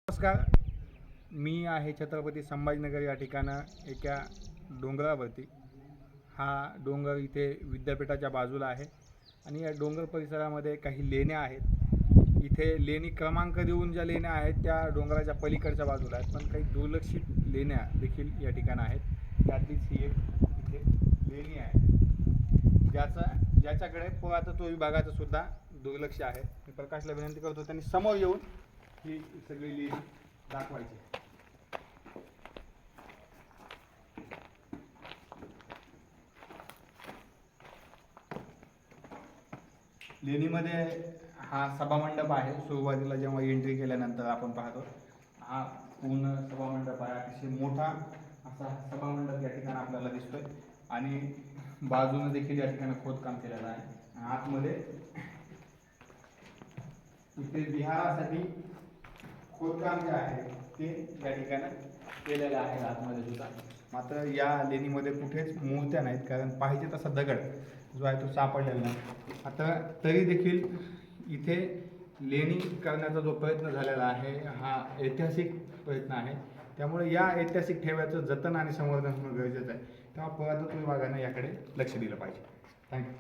नमस्कार, मी आहे छत्रपती संभाजीनगर या ठिकाणं एका डोंगरावरती. हा डोंगर इथे विद्यापीठाच्या बाजूला आहे आणि या डोंगर परिसरामध्ये काही लेण्या आहेत. इथे लेणी क्रमांक देऊन ज्या लेण्या आहेत त्या डोंगराच्या पलीकडच्या बाजूला आहेत, पण काही दुर्लक्षित लेण्या देखील या ठिकाणी आहेत. त्यातलीच ही एक इथे लेणी आहे ज्याच्याकडे पुरातत्व विभागाचं सुद्धा दुर्लक्ष आहे. मी प्रकाशला विनंती करतो त्यांनी समोर येऊन ही सगळी लेणी दाखवायची. लेणीमध्ये हा सभामंडप आहे. सुरुवातीला जेव्हा एंट्री केल्यानंतर आपण पाहतो हा पूर्ण सभामंडप आहे. अतिशय मोठा असा सभामंडप या ठिकाणी आपल्याला दिसतोय आणि बाजूने देखील या ठिकाणी खोदकाम केलेलं आहे. आतमध्ये इथे विहारासाठी खोदकाम जे आहे ते या ठिकाणी केलेलं आहे आतमध्ये सुद्धा. मात्र या लेणीमध्ये कुठेच मूर्त्या नाहीत, कारण पाहिजे तसा दगड जो आहे तो सापडलेला नाही. आता तरी देखील इथे लेणी करण्याचा जो प्रयत्न झालेला आहे हा ऐतिहासिक प्रयत्न आहे. त्यामुळे या ऐतिहासिक ठेव्याचं जतन आणि संवर्धन होणं गरजेचं आहे. तेव्हा पुरातत्व विभागाने याकडे लक्ष दिलं पाहिजे. थँक्यू.